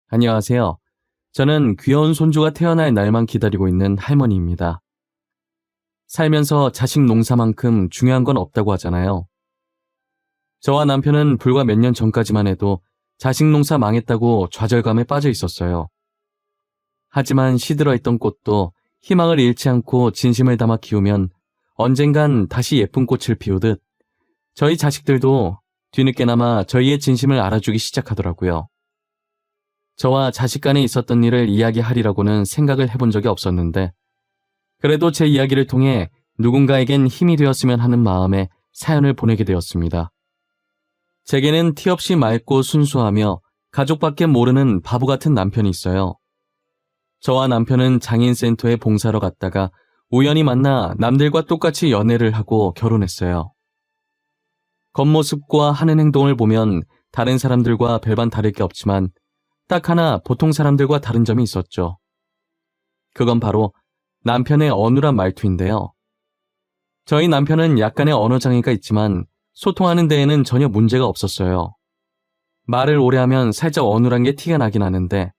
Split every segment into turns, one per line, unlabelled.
안녕하세요. 저는 귀여운 손주가 태어날 날만 기다리고 있는 할머니입니다. 살면서 자식 농사만큼 중요한 건 없다고 하잖아요. 저와 남편은 불과 몇 년 전까지만 해도 자식 농사 망했다고 좌절감에 빠져 있었어요. 하지만 시들어 있던 꽃도 희망을 잃지 않고 진심을 담아 키우면 언젠간 다시 예쁜 꽃을 피우듯 저희 자식들도 뒤늦게나마 저희의 진심을 알아주기 시작하더라고요. 저와 자식 간에 있었던 일을 이야기하리라고는 생각을 해본 적이 없었는데 그래도 제 이야기를 통해 누군가에겐 힘이 되었으면 하는 마음에 사연을 보내게 되었습니다. 제게는 티 없이 맑고 순수하며 가족밖에 모르는 바보 같은 남편이 있어요. 저와 남편은 장애인센터에 봉사로 갔다가 우연히 만나 남들과 똑같이 연애를 하고 결혼했어요. 겉모습과 하는 행동을 보면 다른 사람들과 별반 다를 게 없지만 딱 하나 보통 사람들과 다른 점이 있었죠. 그건 바로 남편의 어눌한 말투인데요. 저희 남편은 약간의 언어장애가 있지만 소통하는 데에는 전혀 문제가 없었어요. 말을 오래 하면 살짝 어눌한 게 티가 나긴 하는데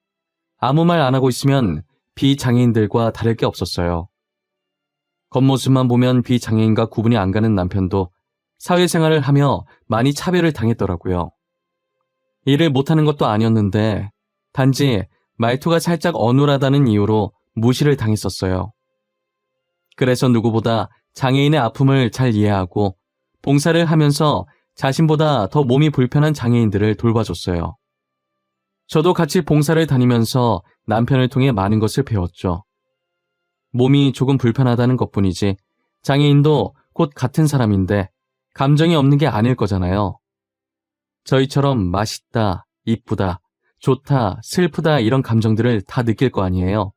아무 말 안 하고 있으면 비장애인들과 다를 게 없었어요. 겉모습만 보면 비장애인과 구분이 안 가는 남편도 사회생활을 하며 많이 차별을 당했더라고요. 일을 못하는 것도 아니었는데 단지 말투가 살짝 어눌하다는 이유로 무시를 당했었어요. 그래서 누구보다 장애인의 아픔을 잘 이해하고 봉사를 하면서 자신보다 더 몸이 불편한 장애인들을 돌봐줬어요. 저도 같이 봉사를 다니면서 남편을 통해 많은 것을 배웠죠. 몸이 조금 불편하다는 것뿐이지 장애인도 곧 같은 사람인데 감정이 없는 게 아닐 거잖아요. 저희처럼 맛있다, 이쁘다, 좋다, 슬프다 이런 감정들을 다 느낄 거 아니에요.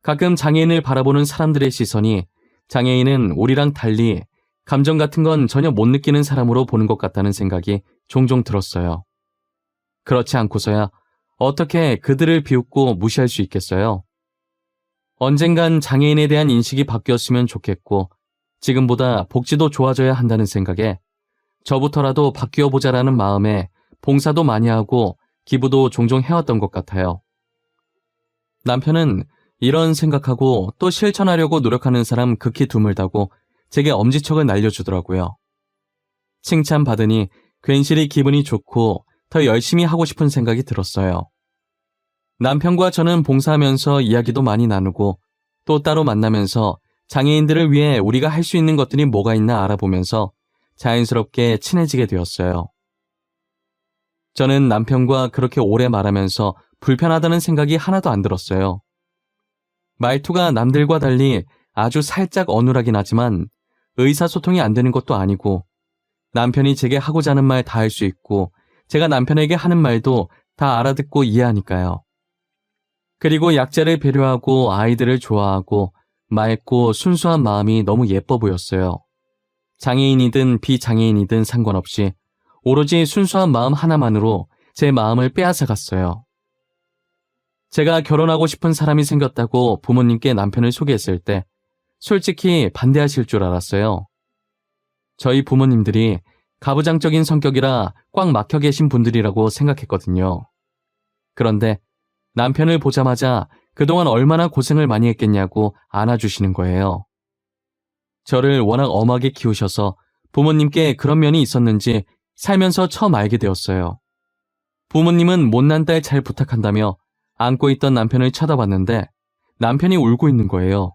가끔 장애인을 바라보는 사람들의 시선이 장애인은 우리랑 달리 감정 같은 건 전혀 못 느끼는 사람으로 보는 것 같다는 생각이 종종 들었어요. 그렇지 않고서야 어떻게 그들을 비웃고 무시할 수 있겠어요? 언젠간 장애인에 대한 인식이 바뀌었으면 좋겠고 지금보다 복지도 좋아져야 한다는 생각에 저부터라도 바뀌어보자라는 마음에 봉사도 많이 하고 기부도 종종 해왔던 것 같아요. 남편은 이런 생각하고 또 실천하려고 노력하는 사람 극히 드물다고 제게 엄지척을 날려주더라고요. 칭찬받으니 괜시리 기분이 좋고 더 열심히 하고 싶은 생각이 들었어요. 남편과 저는 봉사하면서 이야기도 많이 나누고 또 따로 만나면서 장애인들을 위해 우리가 할 수 있는 것들이 뭐가 있나 알아보면서 자연스럽게 친해지게 되었어요. 저는 남편과 그렇게 오래 말하면서 불편하다는 생각이 하나도 안 들었어요. 말투가 남들과 달리 아주 살짝 어눌하긴 하지만 의사소통이 안 되는 것도 아니고 남편이 제게 하고자 하는 말 다 할 수 있고 제가 남편에게 하는 말도 다 알아듣고 이해하니까요. 그리고 약자를 배려하고 아이들을 좋아하고 맑고 순수한 마음이 너무 예뻐 보였어요. 장애인이든 비장애인이든 상관없이 오로지 순수한 마음 하나만으로 제 마음을 빼앗아갔어요. 제가 결혼하고 싶은 사람이 생겼다고 부모님께 남편을 소개했을 때 솔직히 반대하실 줄 알았어요. 저희 부모님들이 가부장적인 성격이라 꽉 막혀 계신 분들이라고 생각했거든요. 그런데 남편을 보자마자 그동안 얼마나 고생을 많이 했겠냐고 안아주시는 거예요. 저를 워낙 엄하게 키우셔서 부모님께 그런 면이 있었는지 살면서 처음 알게 되었어요. 부모님은 못난 딸 잘 부탁한다며 안고 있던 남편을 쳐다봤는데 남편이 울고 있는 거예요.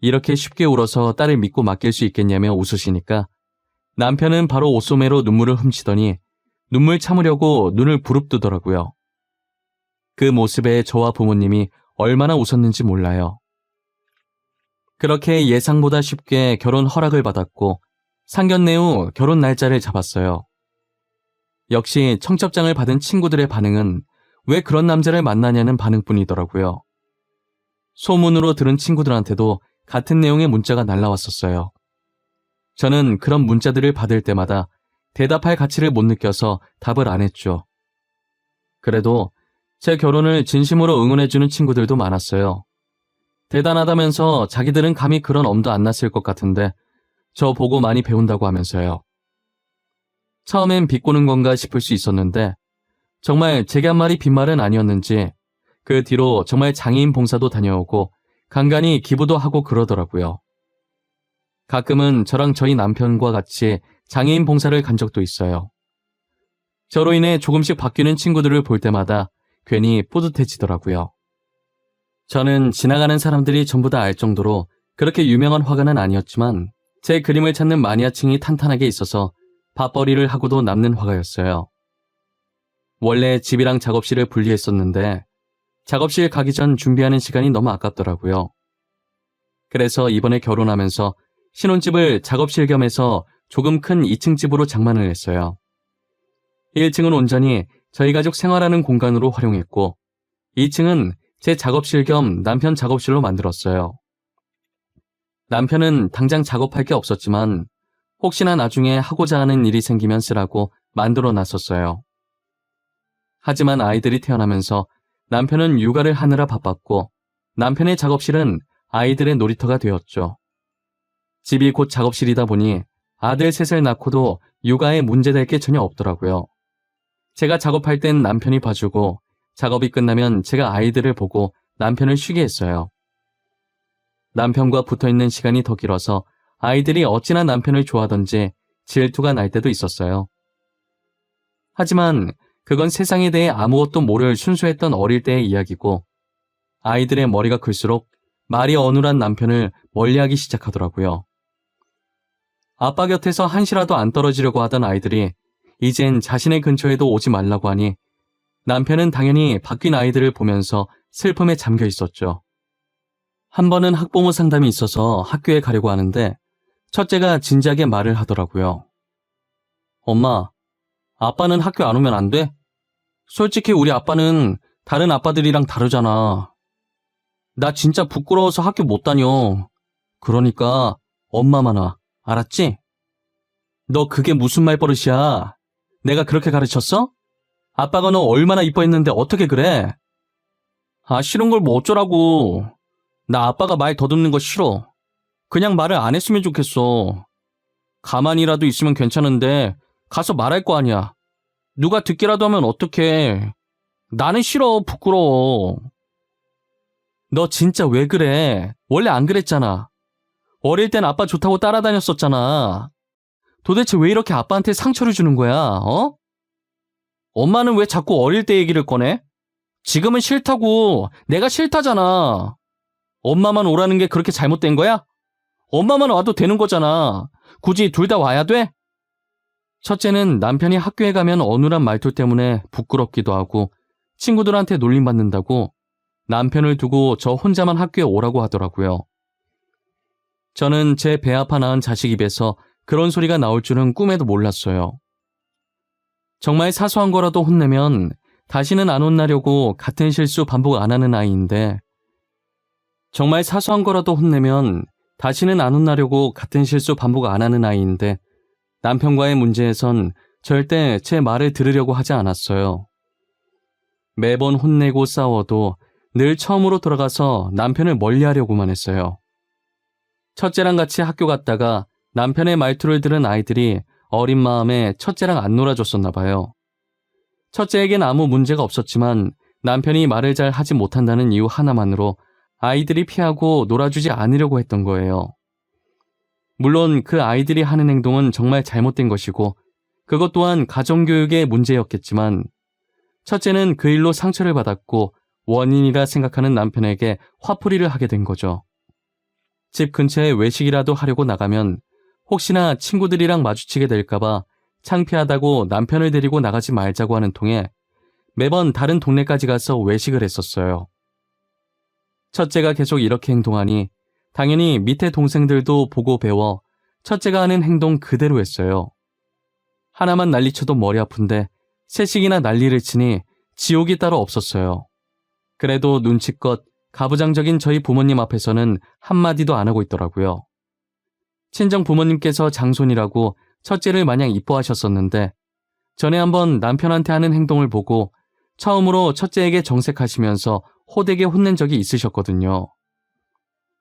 이렇게 쉽게 울어서 딸을 믿고 맡길 수 있겠냐며 웃으시니까 남편은 바로 옷소매로 눈물을 훔치더니 눈물 참으려고 눈을 부릅뜨더라고요. 그 모습에 저와 부모님이 얼마나 웃었는지 몰라요. 그렇게 예상보다 쉽게 결혼 허락을 받았고 상견례 후 결혼 날짜를 잡았어요. 역시 청첩장을 받은 친구들의 반응은 왜 그런 남자를 만나냐는 반응뿐이더라고요. 소문으로 들은 친구들한테도 같은 내용의 문자가 날라왔었어요. 저는 그런 문자들을 받을 때마다 대답할 가치를 못 느껴서 답을 안 했죠. 그래도 제 결혼을 진심으로 응원해주는 친구들도 많았어요. 대단하다면서 자기들은 감히 그런 엄도 안 났을 것 같은데 저 보고 많이 배운다고 하면서요. 처음엔 비꼬는 건가 싶을 수 있었는데 정말 제게 한 말이 빈말은 아니었는지 그 뒤로 정말 장애인 봉사도 다녀오고 간간히 기부도 하고 그러더라고요. 가끔은 저랑 저희 남편과 같이 장애인 봉사를 간 적도 있어요. 저로 인해 조금씩 바뀌는 친구들을 볼 때마다 괜히 뿌듯해지더라고요. 저는 지나가는 사람들이 전부 다 알 정도로 그렇게 유명한 화가는 아니었지만 제 그림을 찾는 마니아층이 탄탄하게 있어서 밥벌이를 하고도 남는 화가였어요. 원래 집이랑 작업실을 분리했었는데 작업실 가기 전 준비하는 시간이 너무 아깝더라고요. 그래서 이번에 결혼하면서 신혼집을 작업실 겸 해서 조금 큰 2층 집으로 장만을 했어요. 1층은 온전히 저희 가족 생활하는 공간으로 활용했고 2층은 제 작업실 겸 남편 작업실로 만들었어요. 남편은 당장 작업할 게 없었지만 혹시나 나중에 하고자 하는 일이 생기면 쓰라고 만들어 놨었어요. 하지만 아이들이 태어나면서 남편은 육아를 하느라 바빴고 남편의 작업실은 아이들의 놀이터가 되었죠. 집이 곧 작업실이다 보니 아들 셋을 낳고도 육아에 문제될 게 전혀 없더라고요. 제가 작업할 땐 남편이 봐주고 작업이 끝나면 제가 아이들을 보고 남편을 쉬게 했어요. 남편과 붙어있는 시간이 더 길어서 아이들이 어찌나 남편을 좋아하던지 질투가 날 때도 있었어요. 하지만 그건 세상에 대해 아무것도 모를 순수했던 어릴 때의 이야기고 아이들의 머리가 클수록 말이 어눌한 남편을 멀리하기 시작하더라고요. 아빠 곁에서 한시라도 안 떨어지려고 하던 아이들이 이젠 자신의 근처에도 오지 말라고 하니 남편은 당연히 바뀐 아이들을 보면서 슬픔에 잠겨 있었죠. 한 번은 학부모 상담이 있어서 학교에 가려고 하는데 첫째가 진지하게 말을 하더라고요. 엄마, 아빠는 학교 안 오면 안 돼? 솔직히 우리 아빠는 다른 아빠들이랑 다르잖아. 나 진짜 부끄러워서 학교 못 다녀. 그러니까 엄마만 와. 알았지? 너 그게 무슨 말버릇이야? 내가 그렇게 가르쳤어? 아빠가 너 얼마나 이뻐했는데 어떻게 그래? 아, 싫은 걸 뭐 어쩌라고. 나 아빠가 말 더듬는 거 싫어. 그냥 말을 안 했으면 좋겠어. 가만히라도 있으면 괜찮은데 가서 말할 거 아니야. 누가 듣기라도 하면 어떡해. 나는 싫어. 부끄러워. 너 진짜 왜 그래? 원래 안 그랬잖아. 어릴 땐 아빠 좋다고 따라다녔었잖아. 도대체 왜 이렇게 아빠한테 상처를 주는 거야? 어? 엄마는 왜 자꾸 어릴 때 얘기를 꺼내? 지금은 싫다고. 내가 싫다잖아. 엄마만 오라는 게 그렇게 잘못된 거야? 엄마만 와도 되는 거잖아. 굳이 둘 다 와야 돼? 첫째는 남편이 학교에 가면 어눌한 말투 때문에 부끄럽기도 하고 친구들한테 놀림받는다고 남편을 두고 저 혼자만 학교에 오라고 하더라고요. 저는 제 배 아파 낳은 자식 입에서 그런 소리가 나올 줄은 꿈에도 몰랐어요. 정말 사소한 거라도 혼내면 다시는 안 혼나려고 같은 실수 반복 안 하는 아이인데 정말 사소한 거라도 혼내면 다시는 안 혼나려고 같은 실수 반복 안 하는 아이인데 남편과의 문제에선 절대 제 말을 들으려고 하지 않았어요. 매번 혼내고 싸워도 늘 처음으로 돌아가서 남편을 멀리하려고만 했어요. 첫째랑 같이 학교 갔다가 남편의 말투를 들은 아이들이 어린 마음에 첫째랑 안 놀아줬었나 봐요. 첫째에겐 아무 문제가 없었지만 남편이 말을 잘 하지 못한다는 이유 하나만으로 아이들이 피하고 놀아주지 않으려고 했던 거예요. 물론 그 아이들이 하는 행동은 정말 잘못된 것이고 그것 또한 가정교육의 문제였겠지만 첫째는 그 일로 상처를 받았고 원인이라 생각하는 남편에게 화풀이를 하게 된 거죠. 집 근처에 외식이라도 하려고 나가면 혹시나 친구들이랑 마주치게 될까봐 창피하다고 남편을 데리고 나가지 말자고 하는 통에 매번 다른 동네까지 가서 외식을 했었어요. 첫째가 계속 이렇게 행동하니 당연히 밑에 동생들도 보고 배워 첫째가 하는 행동 그대로 했어요. 하나만 난리쳐도 머리 아픈데 셋씩이나 난리를 치니 지옥이 따로 없었어요. 그래도 눈치껏 가부장적인 저희 부모님 앞에서는 한마디도 안 하고 있더라고요. 친정 부모님께서 장손이라고 첫째를 마냥 이뻐하셨었는데 전에 한번 남편한테 하는 행동을 보고 처음으로 첫째에게 정색하시면서 호되게 혼낸 적이 있으셨거든요.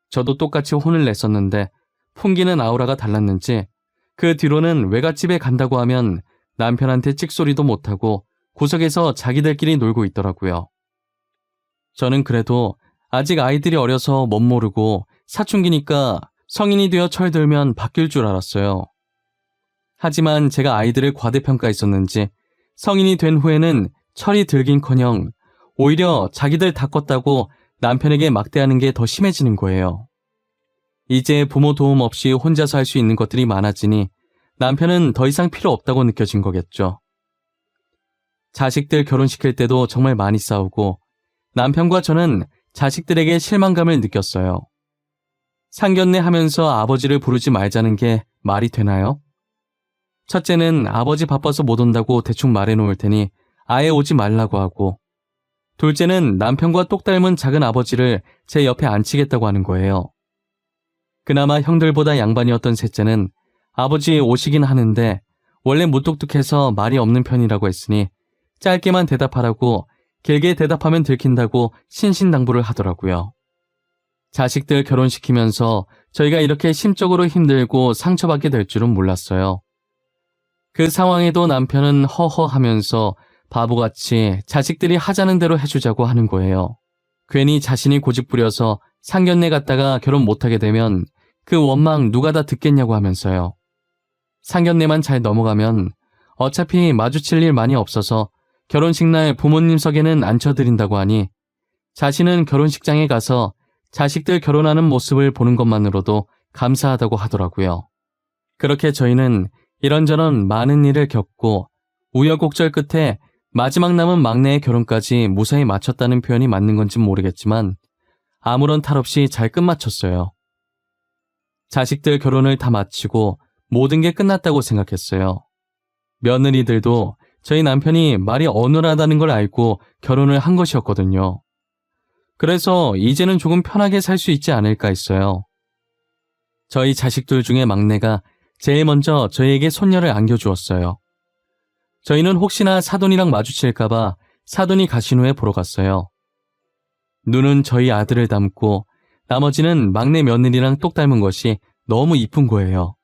저도 똑같이 혼을 냈었는데 풍기는 아우라가 달랐는지 그 뒤로는 외갓집에 간다고 하면 남편한테 찍소리도 못하고 구석에서 자기들끼리 놀고 있더라고요. 저는 그래도 아직 아이들이 어려서 못 모르고 사춘기니까 성인이 되어 철들면 바뀔 줄 알았어요. 하지만 제가 아이들을 과대평가했었는지 성인이 된 후에는 철이 들긴커녕 오히려 자기들 다 컸다고 남편에게 막대하는 게 더 심해지는 거예요. 이제 부모 도움 없이 혼자서 할 수 있는 것들이 많아지니 남편은 더 이상 필요 없다고 느껴진 거겠죠. 자식들 결혼시킬 때도 정말 많이 싸우고 남편과 저는 자식들에게 실망감을 느꼈어요. 상견례 하면서 아버지를 부르지 말자는 게 말이 되나요? 첫째는 아버지 바빠서 못 온다고 대충 말해놓을 테니 아예 오지 말라고 하고, 둘째는 남편과 똑 닮은 작은 아버지를 제 옆에 앉히겠다고 하는 거예요. 그나마 형들보다 양반이었던 셋째는 아버지 오시긴 하는데 원래 무뚝뚝해서 말이 없는 편이라고 했으니 짧게만 대답하라고, 길게 대답하면 들킨다고 신신당부를 하더라고요. 자식들 결혼시키면서 저희가 이렇게 심적으로 힘들고 상처받게 될 줄은 몰랐어요. 그 상황에도 남편은 허허하면서 바보같이 자식들이 하자는 대로 해주자고 하는 거예요. 괜히 자신이 고집부려서 상견례 갔다가 결혼 못하게 되면 그 원망 누가 다 듣겠냐고 하면서요. 상견례만 잘 넘어가면 어차피 마주칠 일 많이 없어서 결혼식 날 부모님 석에는 앉혀드린다고 하니 자신은 결혼식장에 가서 자식들 결혼하는 모습을 보는 것만으로도 감사하다고 하더라고요. 그렇게 저희는 이런저런 많은 일을 겪고 우여곡절 끝에 마지막 남은 막내의 결혼까지 무사히 마쳤다는 표현이 맞는 건진 모르겠지만 아무런 탈 없이 잘 끝마쳤어요. 자식들 결혼을 다 마치고 모든 게 끝났다고 생각했어요. 며느리들도 저희 남편이 말이 어눌하다는 걸 알고 결혼을 한 것이었거든요. 그래서 이제는 조금 편하게 살 수 있지 않을까 했어요. 저희 자식들 중에 막내가 제일 먼저 저희에게 손녀를 안겨주었어요. 저희는 혹시나 사돈이랑 마주칠까봐 사돈이 가신 후에 보러 갔어요. 눈은 저희 아들을 닮고 나머지는 막내 며느리랑 똑 닮은 것이 너무 이쁜 거예요.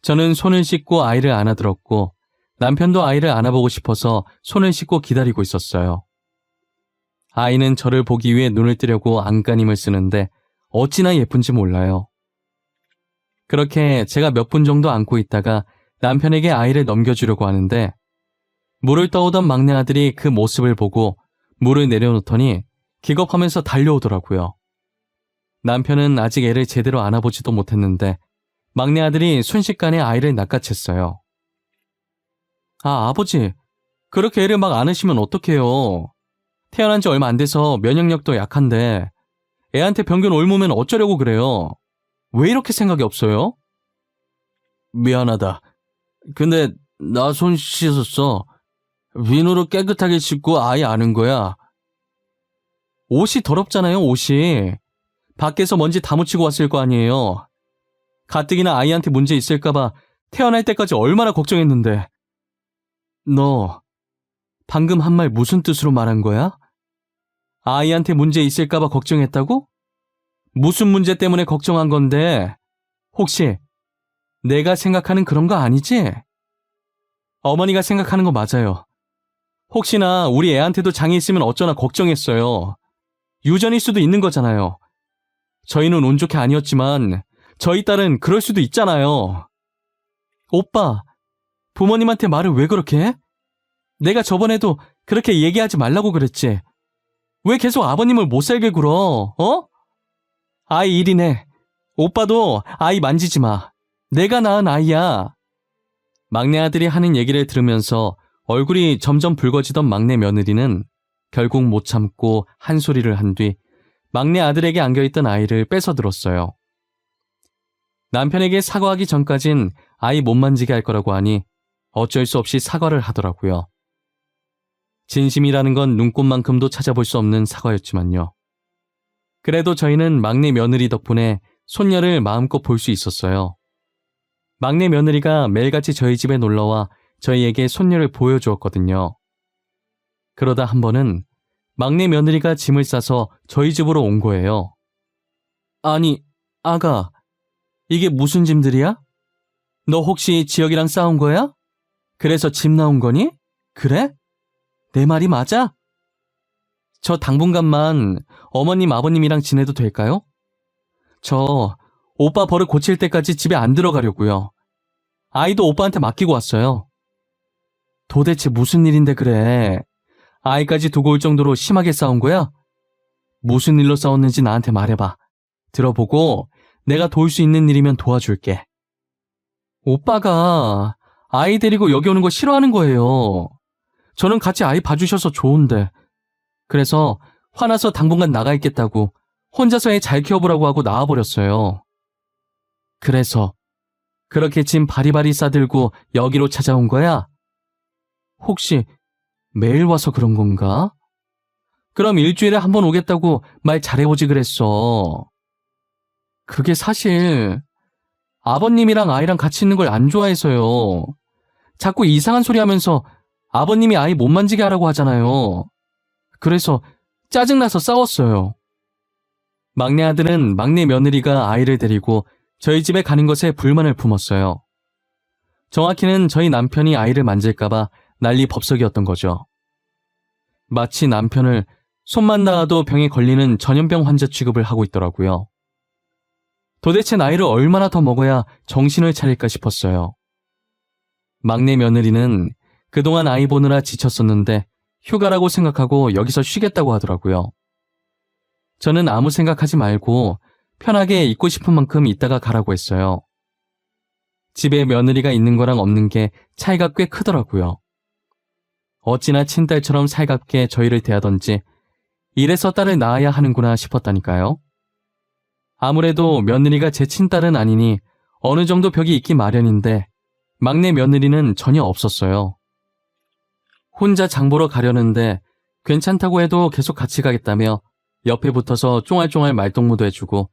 저는 손을 씻고 아이를 안아들었고 남편도 아이를 안아보고 싶어서 손을 씻고 기다리고 있었어요. 아이는 저를 보기 위해 눈을 뜨려고 안간힘을 쓰는데 어찌나 예쁜지 몰라요. 그렇게 제가 몇 분 정도 안고 있다가 남편에게 아이를 넘겨주려고 하는데 물을 떠오던 막내 아들이 그 모습을 보고 물을 내려놓더니 기겁하면서 달려오더라고요. 남편은 아직 애를 제대로 안아보지도 못했는데 막내 아들이 순식간에 아이를 낚아챘어요. 아, 아버지, 그렇게 애를 막 안으시면 어떡해요. 태어난 지 얼마 안 돼서 면역력도 약한데 애한테 병균 옮으면 어쩌려고 그래요. 왜 이렇게 생각이 없어요? 미안하다. 근데 나 손 씻었어. 비누로 깨끗하게 씻고 아이 안은 거야. 옷이 더럽잖아요, 옷이. 밖에서 먼지 다 묻히고 왔을 거 아니에요. 가뜩이나 아이한테 문제 있을까봐 태어날 때까지 얼마나 걱정했는데. 너 방금 한 말 무슨 뜻으로 말한 거야? 아이한테 문제 있을까봐 걱정했다고? 무슨 문제 때문에 걱정한 건데? 혹시 내가 생각하는 그런 거 아니지? 어머니가 생각하는 거 맞아요. 혹시나 우리 애한테도 장애 있으면 어쩌나 걱정했어요. 유전일 수도 있는 거잖아요. 저희는 운 좋게 아니었지만 저희 딸은 그럴 수도 있잖아요. 오빠, 부모님한테 말을 왜 그렇게 해? 내가 저번에도 그렇게 얘기하지 말라고 그랬지. 왜 계속 아버님을 못 살게 굴어, 어? 아이 일이네. 오빠도 아이 만지지 마. 내가 낳은 아이야. 막내 아들이 하는 얘기를 들으면서 얼굴이 점점 붉어지던 막내 며느리는 결국 못 참고 한 소리를 한 뒤 막내 아들에게 안겨있던 아이를 뺏어 들었어요. 남편에게 사과하기 전까진 아이 못 만지게 할 거라고 하니 어쩔 수 없이 사과를 하더라고요. 진심이라는 건 눈꽃만큼도 찾아볼 수 없는 사과였지만요. 그래도 저희는 막내 며느리 덕분에 손녀를 마음껏 볼 수 있었어요. 막내 며느리가 매일같이 저희 집에 놀러와 저희에게 손녀를 보여주었거든요. 그러다 한 번은 막내 며느리가 짐을 싸서 저희 집으로 온 거예요. 아니, 아가, 이게 무슨 짐들이야? 너 혹시 지혁이랑 싸운 거야? 그래서 짐 나온 거니? 그래? 내 말이 맞아? 저 당분간만 어머님, 아버님이랑 지내도 될까요? 저 오빠 버릇 고칠 때까지 집에 안 들어가려고요. 아이도 오빠한테 맡기고 왔어요. 도대체 무슨 일인데 그래? 아이까지 두고 올 정도로 심하게 싸운 거야? 무슨 일로 싸웠는지 나한테 말해봐. 들어보고 내가 도울 수 있는 일이면 도와줄게. 오빠가 아이 데리고 여기 오는 거 싫어하는 거예요. 저는 같이 아이 봐주셔서 좋은데. 그래서 화나서 당분간 나가 있겠다고 혼자서 애 잘 키워보라고 하고 나와버렸어요. 그래서 그렇게 짐 바리바리 싸들고 여기로 찾아온 거야? 혹시 매일 와서 그런 건가? 그럼 일주일에 한 번 오겠다고 말 잘해보지 그랬어. 그게 사실 아버님이랑 아이랑 같이 있는 걸 안 좋아해서요. 자꾸 이상한 소리 하면서 아버님이 아이 못 만지게 하라고 하잖아요. 그래서 짜증나서 싸웠어요. 막내 아들은 막내 며느리가 아이를 데리고 저희 집에 가는 것에 불만을 품었어요. 정확히는 저희 남편이 아이를 만질까봐 난리 법석이었던 거죠. 마치 남편을 손만 닿아도 병에 걸리는 전염병 환자 취급을 하고 있더라고요. 도대체 나이를 얼마나 더 먹어야 정신을 차릴까 싶었어요. 막내 며느리는 그동안 아이 보느라 지쳤었는데 휴가라고 생각하고 여기서 쉬겠다고 하더라고요. 저는 아무 생각하지 말고 편하게 있고 싶은 만큼 있다가 가라고 했어요. 집에 며느리가 있는 거랑 없는 게 차이가 꽤 크더라고요. 어찌나 친딸처럼 살갑게 저희를 대하던지 이래서 딸을 낳아야 하는구나 싶었다니까요. 아무래도 며느리가 제 친딸은 아니니 어느 정도 벽이 있기 마련인데 막내 며느리는 전혀 없었어요. 혼자 장 보러 가려는데 괜찮다고 해도 계속 같이 가겠다며 옆에 붙어서 쫑알쫑알 말동무도 해주고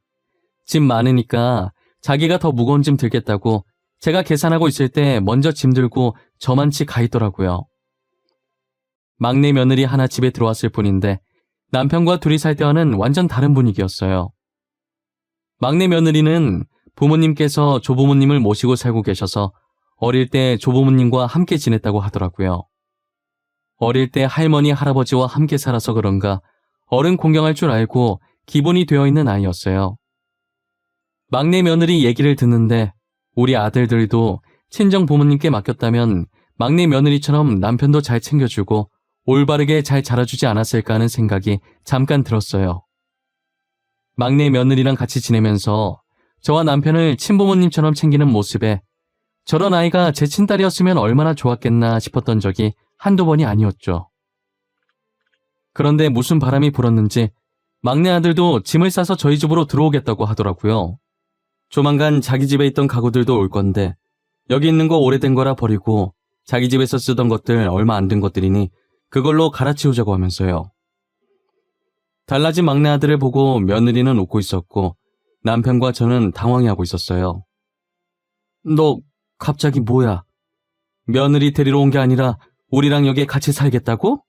짐 많으니까 자기가 더 무거운 짐 들겠다고 제가 계산하고 있을 때 먼저 짐 들고 저만치 가 있더라고요. 막내 며느리 하나 집에 들어왔을 뿐인데 남편과 둘이 살 때와는 완전 다른 분위기였어요. 막내 며느리는 부모님께서 조부모님을 모시고 살고 계셔서 어릴 때 조부모님과 함께 지냈다고 하더라고요. 어릴 때 할머니, 할아버지와 함께 살아서 그런가 어른 공경할 줄 알고 기본이 되어 있는 아이였어요. 막내 며느리 얘기를 듣는데 우리 아들들도 친정 부모님께 맡겼다면 막내 며느리처럼 남편도 잘 챙겨주고 올바르게 잘 자라주지 않았을까 하는 생각이 잠깐 들었어요. 막내 며느리랑 같이 지내면서 저와 남편을 친부모님처럼 챙기는 모습에 저런 아이가 제 친딸이었으면 얼마나 좋았겠나 싶었던 적이 한두 번이 아니었죠. 그런데 무슨 바람이 불었는지 막내 아들도 짐을 싸서 저희 집으로 들어오겠다고 하더라고요. 조만간 자기 집에 있던 가구들도 올 건데 여기 있는 거 오래된 거라 버리고 자기 집에서 쓰던 것들 얼마 안 된 것들이니 그걸로 갈아치우자고 하면서요. 달라진 막내 아들을 보고 며느리는 웃고 있었고 남편과 저는 당황해하고 있었어요. 너 갑자기 뭐야? 며느리 데리러 온 게 아니라 우리랑 여기에 같이 살겠다고?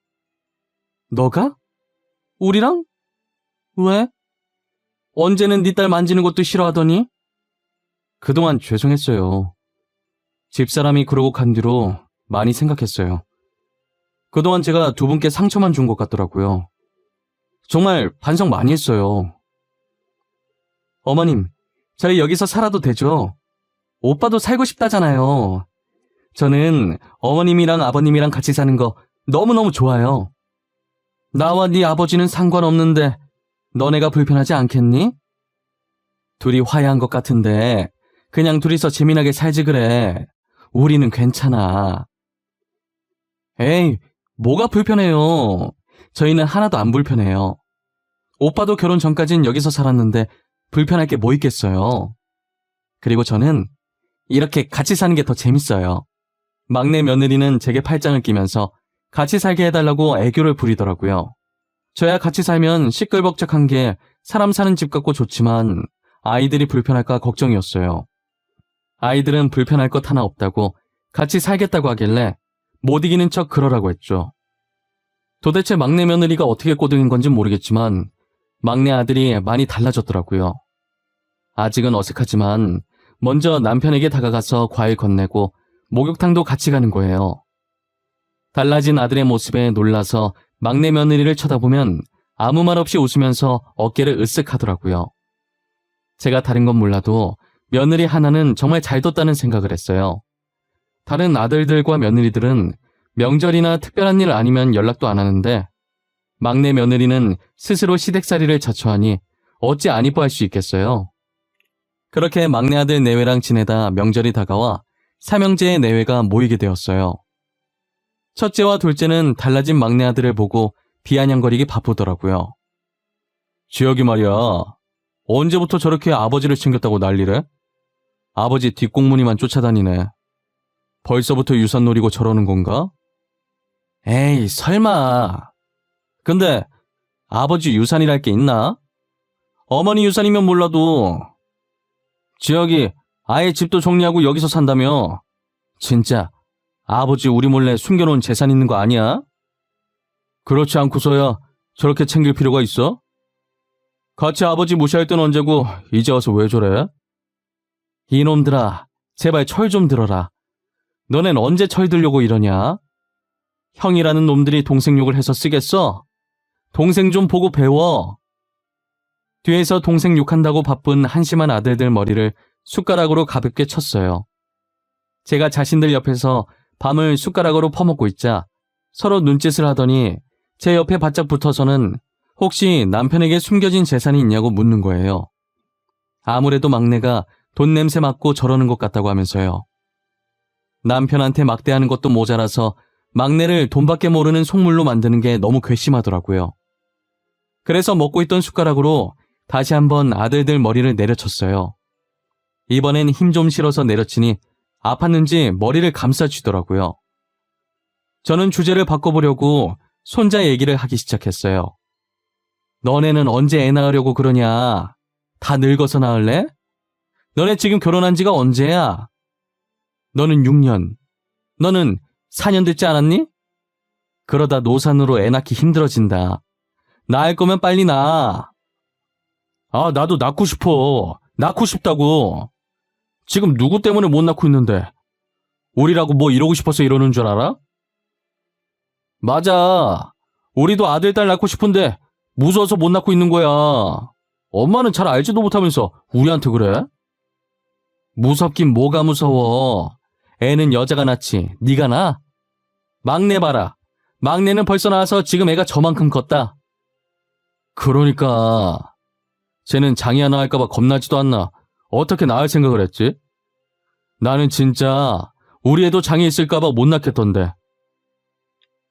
너가? 우리랑? 왜? 언제는 네 딸 만지는 것도 싫어하더니? 그동안 죄송했어요. 집사람이 그러고 간 뒤로 많이 생각했어요. 그동안 제가 두 분께 상처만 준 것 같더라고요. 정말 반성 많이 했어요. 어머님, 저희 여기서 살아도 되죠? 오빠도 살고 싶다잖아요. 저는 어머님이랑 아버님이랑 같이 사는 거 너무너무 좋아요. 나와 네 아버지는 상관없는데 너네가 불편하지 않겠니? 둘이 화해한 것 같은데 그냥 둘이서 재미나게 살지 그래. 우리는 괜찮아. 에이, 뭐가 불편해요. 저희는 하나도 안 불편해요. 오빠도 결혼 전까진 여기서 살았는데 불편할 게 뭐 있겠어요. 그리고 저는 이렇게 같이 사는 게 더 재밌어요. 막내 며느리는 제게 팔짱을 끼면서 같이 살게 해달라고 애교를 부리더라고요. 저야 같이 살면 시끌벅적한 게 사람 사는 집 같고 좋지만 아이들이 불편할까 걱정이었어요. 아이들은 불편할 것 하나 없다고 같이 살겠다고 하길래 못 이기는 척 그러라고 했죠. 도대체 막내 며느리가 어떻게 꼬등인 건지 모르겠지만 막내 아들이 많이 달라졌더라고요. 아직은 어색하지만 먼저 남편에게 다가가서 과일 건네고 목욕탕도 같이 가는 거예요. 달라진 아들의 모습에 놀라서 막내 며느리를 쳐다보면 아무 말 없이 웃으면서 어깨를 으쓱 하더라고요. 제가 다른 건 몰라도 며느리 하나는 정말 잘 뒀다는 생각을 했어요. 다른 아들들과 며느리들은 명절이나 특별한 일 아니면 연락도 안 하는데 막내 며느리는 스스로 시댁살이를 자처하니 어찌 안 이뻐할 수 있겠어요. 그렇게 막내 아들 내외랑 지내다 명절이 다가와 삼형제의 내외가 모이게 되었어요. 첫째와 둘째는 달라진 막내 아들을 보고 비아냥거리기 바쁘더라고요. 지혁이 말이야, 언제부터 저렇게 아버지를 챙겼다고 난리래? 아버지 뒷공무니만 쫓아다니네. 벌써부터 유산 노리고 저러는 건가? 에이, 설마. 근데 아버지 유산이랄 게 있나? 어머니 유산이면 몰라도 지혁이 아예 집도 정리하고 여기서 산다며. 진짜 아버지 우리 몰래 숨겨놓은 재산 있는 거 아니야? 그렇지 않고서야 저렇게 챙길 필요가 있어? 같이 아버지 무시할 땐 언제고 이제 와서 왜 저래? 이놈들아, 제발 철 좀 들어라. 너넨 언제 철 들려고 이러냐? 형이라는 놈들이 동생 욕을 해서 쓰겠어? 동생 좀 보고 배워. 뒤에서 동생 욕한다고 바쁜 한심한 아들들 머리를 숟가락으로 가볍게 쳤어요. 제가 자신들 옆에서 밤을 숟가락으로 퍼먹고 있자 서로 눈짓을 하더니 제 옆에 바짝 붙어서는 혹시 남편에게 숨겨진 재산이 있냐고 묻는 거예요. 아무래도 막내가 돈 냄새 맡고 저러는 것 같다고 하면서요. 남편한테 막대하는 것도 모자라서 막내를 돈밖에 모르는 속물로 만드는 게 너무 괘씸하더라고요. 그래서 먹고 있던 숟가락으로 다시 한번 아들들 머리를 내려쳤어요. 이번엔 힘 좀 실어서 내려치니 아팠는지 머리를 감싸쥐더라고요. 저는 주제를 바꿔보려고 손자 얘기를 하기 시작했어요. 너네는 언제 애 낳으려고 그러냐? 다 늙어서 낳을래? 너네 지금 결혼한 지가 언제야? 너는 6년, 너는 4년 됐지 않았니? 그러다 노산으로 애 낳기 힘들어진다. 낳을 거면 빨리 낳아. 아, 나도 낳고 싶어. 낳고 싶다고. 지금 누구 때문에 못 낳고 있는데. 우리라고 뭐 이러고 싶어서 이러는 줄 알아? 맞아. 우리도 아들, 딸 낳고 싶은데 무서워서 못 낳고 있는 거야. 엄마는 잘 알지도 못하면서 우리한테 그래? 무섭긴 뭐가 무서워. 애는 여자가 낳지. 네가 낳아? 막내 봐라. 막내는 벌써 낳아서 지금 애가 저만큼 컸다. 그러니까 쟤는 장이 하나 할까봐 겁나지도 않나. 어떻게 낳을 생각을 했지? 나는 진짜 우리 애도 장이 있을까봐 못 낳겠던데.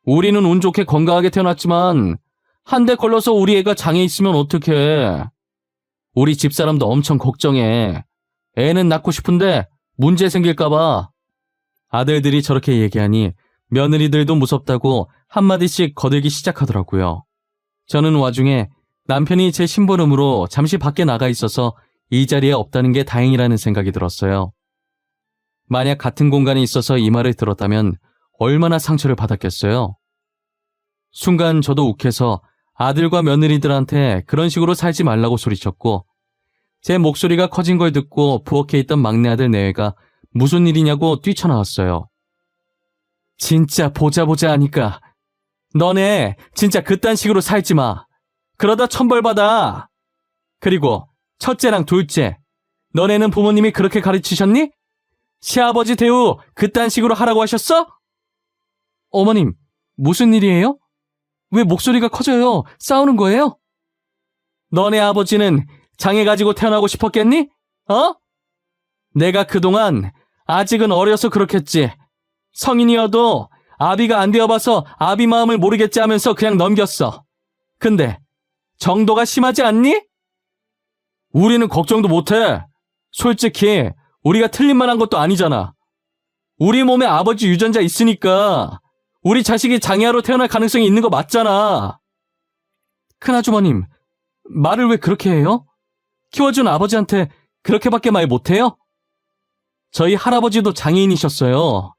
우리는 운 좋게 건강하게 태어났지만 한 대 걸러서 우리 애가 장애 있으면 어떡해. 우리 집사람도 엄청 걱정해. 애는 낳고 싶은데 문제 생길까봐. 아들들이 저렇게 얘기하니 며느리들도 무섭다고 한마디씩 거들기 시작하더라고요. 저는 와중에 남편이 제 심부름으로 잠시 밖에 나가 있어서 이 자리에 없다는 게 다행이라는 생각이 들었어요. 만약 같은 공간에 있어서 이 말을 들었다면 얼마나 상처를 받았겠어요. 순간 저도 욱해서 아들과 며느리들한테 그런 식으로 살지 말라고 소리쳤고 제 목소리가 커진 걸 듣고 부엌에 있던 막내 아들 내외가 무슨 일이냐고 뛰쳐나왔어요. 진짜 보자 하니까 너네 진짜 그딴 식으로 살지 마. 그러다 천벌받아. 그리고 첫째랑 둘째, 너네는 부모님이 그렇게 가르치셨니? 시아버지 대우 그딴 식으로 하라고 하셨어? 어머님, 무슨 일이에요? 왜 목소리가 커져요? 싸우는 거예요? 너네 아버지는 장애 가지고 태어나고 싶었겠니? 어? 내가 그동안 아직은 어려서 그렇겠지. 성인이어도 아비가 안 되어봐서 아비 마음을 모르겠지 하면서 그냥 넘겼어. 근데 정도가 심하지 않니? 우리는 걱정도 못해. 솔직히 우리가 틀린 말 한 것도 아니잖아. 우리 몸에 아버지 유전자 있으니까 우리 자식이 장애아로 태어날 가능성이 있는 거 맞잖아. 큰아주머님, 말을 왜 그렇게 해요? 키워준 아버지한테 그렇게밖에 말 못해요? 저희 할아버지도 장애인이셨어요.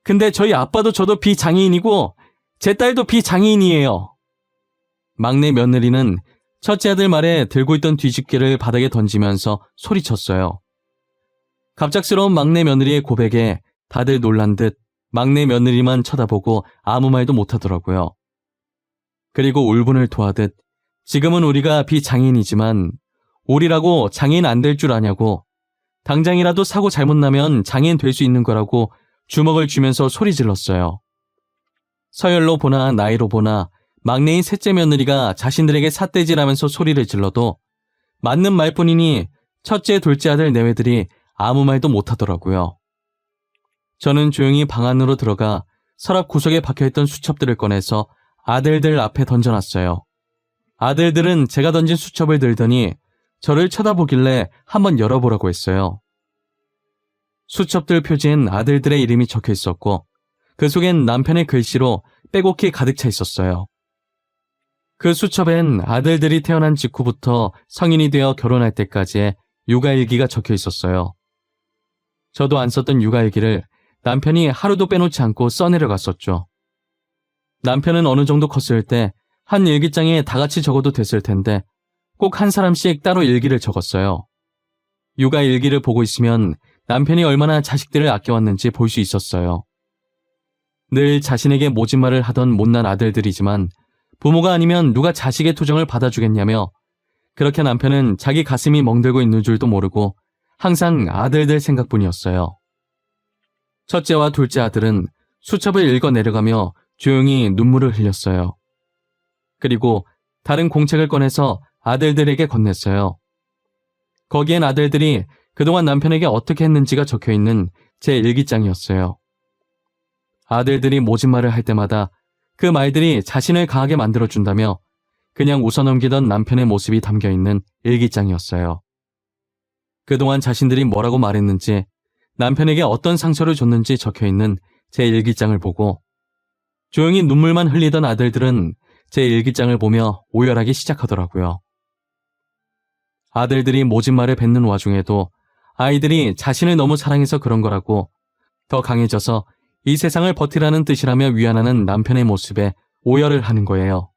근데 저희 아빠도 저도 비장애인이고 제 딸도 비장애인이에요. 막내 며느리는 첫째 아들 말에 들고 있던 뒤집개를 바닥에 던지면서 소리쳤어요. 갑작스러운 막내 며느리의 고백에 다들 놀란 듯 막내 며느리만 쳐다보고 아무 말도 못하더라고요. 그리고 울분을 토하듯 지금은 우리가 비장애인이지만 우리라고 장애인 안 될 줄 아냐고, 당장이라도 사고 잘못 나면 장애인 될 수 있는 거라고 주먹을 쥐면서 소리 질렀어요. 서열로 보나 나이로 보나 막내인 셋째 며느리가 자신들에게 삿대질하면서 소리를 질러도 맞는 말뿐이니 첫째, 둘째 아들 내외들이 아무 말도 못하더라고요. 저는 조용히 방 안으로 들어가 서랍 구석에 박혀있던 수첩들을 꺼내서 아들들 앞에 던져놨어요. 아들들은 제가 던진 수첩을 들더니 저를 쳐다보길래 한번 열어보라고 했어요. 수첩들 표지엔 아들들의 이름이 적혀 있었고 그 속엔 남편의 글씨로 빼곡히 가득 차 있었어요. 그 수첩엔 아들들이 태어난 직후부터 성인이 되어 결혼할 때까지의 육아일기가 적혀 있었어요. 저도 안 썼던 육아일기를 남편이 하루도 빼놓지 않고 써내려갔었죠. 남편은 어느 정도 컸을 때 한 일기장에 다 같이 적어도 됐을 텐데 꼭 한 사람씩 따로 일기를 적었어요. 육아일기를 보고 있으면 남편이 얼마나 자식들을 아껴왔는지 볼 수 있었어요. 늘 자신에게 모진말을 하던 못난 아들들이지만 부모가 아니면 누가 자식의 투정을 받아주겠냐며 그렇게 남편은 자기 가슴이 멍들고 있는 줄도 모르고 항상 아들들 생각뿐이었어요. 첫째와 둘째 아들은 수첩을 읽어 내려가며 조용히 눈물을 흘렸어요. 그리고 다른 공책을 꺼내서 아들들에게 건넸어요. 거기엔 아들들이 그동안 남편에게 어떻게 했는지가 적혀있는 제 일기장이었어요. 아들들이 모진말을 할 때마다 그 말들이 자신을 강하게 만들어준다며 그냥 웃어넘기던 남편의 모습이 담겨있는 일기장이었어요. 그동안 자신들이 뭐라고 말했는지, 남편에게 어떤 상처를 줬는지 적혀있는 제 일기장을 보고 조용히 눈물만 흘리던 아들들은 제 일기장을 보며 오열하기 시작하더라고요. 아들들이 모진말을 뱉는 와중에도 아이들이 자신을 너무 사랑해서 그런 거라고, 더 강해져서 이 세상을 버티라는 뜻이라며 위안하는 남편의 모습에 오열을 하는 거예요.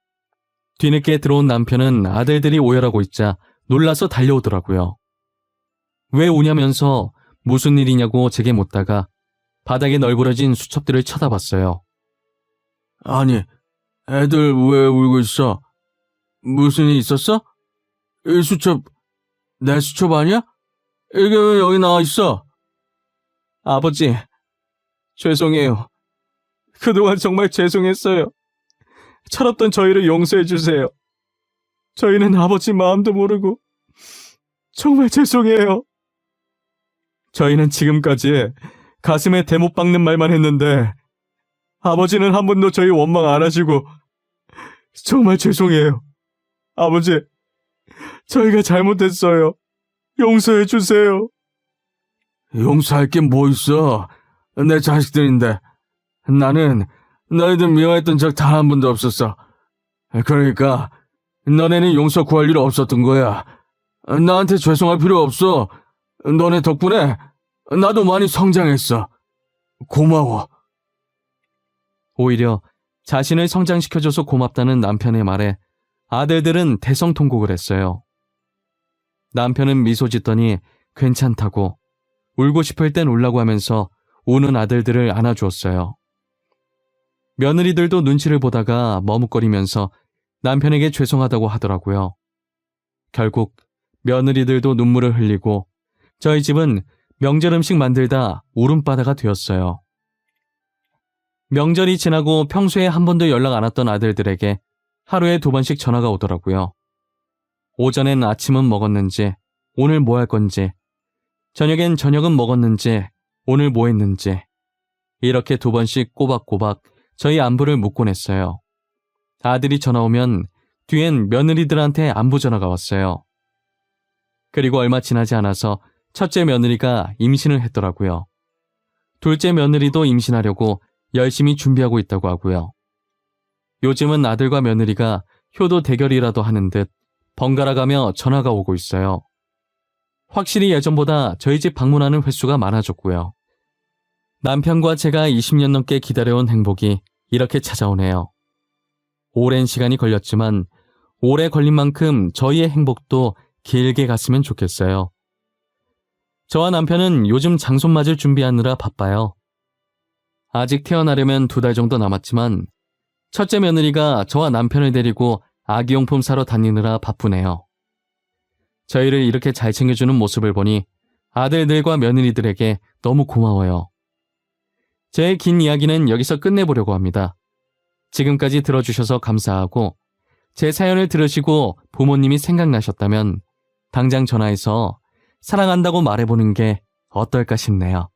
뒤늦게 들어온 남편은 아들들이 오열하고 있자 놀라서 달려오더라고요. 왜 우냐면서 무슨 일이냐고 제게 묻다가 바닥에 널브러진 수첩들을 쳐다봤어요. 아니, 애들 왜 울고 있어? 무슨 일 있었어? 이 수첩, 내 수첩 아니야? 이게 왜 여기 나와 있어? 아버지, 죄송해요. 그동안 정말 죄송했어요. 철없던 저희를 용서해 주세요. 저희는 아버지 마음도 모르고 정말 죄송해요. 저희는 지금까지 가슴에 대못 박는 말만 했는데 아버지는 한 번도 저희 원망 안 하시고 정말 죄송해요. 아버지, 저희가 잘못했어요. 용서해 주세요. 용서할 게 뭐 있어? 내 자식들인데. 나는 너희들 미워했던 적 단 한 번도 없었어. 그러니까 너네는 용서 구할 일 없었던 거야. 나한테 죄송할 필요 없어. 너네 덕분에 나도 많이 성장했어. 고마워. 오히려 자신을 성장시켜줘서 고맙다는 남편의 말에 아들들은 대성통곡을 했어요. 남편은 미소 짓더니 괜찮다고, 울고 싶을 땐 울라고 하면서 우는 아들들을 안아주었어요. 며느리들도 눈치를 보다가 머뭇거리면서 남편에게 죄송하다고 하더라고요. 결국 며느리들도 눈물을 흘리고 저희 집은 명절 음식 만들다 울음바다가 되었어요. 명절이 지나고 평소에 한 번도 연락 안 왔던 아들들에게 하루에 2번씩 전화가 오더라고요. 오전엔 아침은 먹었는지, 오늘 뭐 할 건지, 저녁엔 저녁은 먹었는지, 오늘 뭐 했는지, 이렇게 2번씩 꼬박꼬박 저희 안부를 묻곤 했어요. 아들이 전화 오면 뒤엔 며느리들한테 안부 전화가 왔어요. 그리고 얼마 지나지 않아서 첫째 며느리가 임신을 했더라고요. 둘째 며느리도 임신하려고 열심히 준비하고 있다고 하고요. 요즘은 아들과 며느리가 효도 대결이라도 하는 듯 번갈아가며 전화가 오고 있어요. 확실히 예전보다 저희 집 방문하는 횟수가 많아졌고요. 남편과 제가 20년 넘게 기다려온 행복이 이렇게 찾아오네요. 오랜 시간이 걸렸지만 오래 걸린 만큼 저희의 행복도 길게 갔으면 좋겠어요. 저와 남편은 요즘 장손 맞을 준비하느라 바빠요. 아직 태어나려면 2달 정도 남았지만 첫째 며느리가 저와 남편을 데리고 아기용품 사러 다니느라 바쁘네요. 저희를 이렇게 잘 챙겨주는 모습을 보니 아들들과 며느리들에게 너무 고마워요. 제 긴 이야기는 여기서 끝내보려고 합니다. 지금까지 들어주셔서 감사하고 제 사연을 들으시고 부모님이 생각나셨다면 당장 전화해서 사랑한다고 말해보는 게 어떨까 싶네요.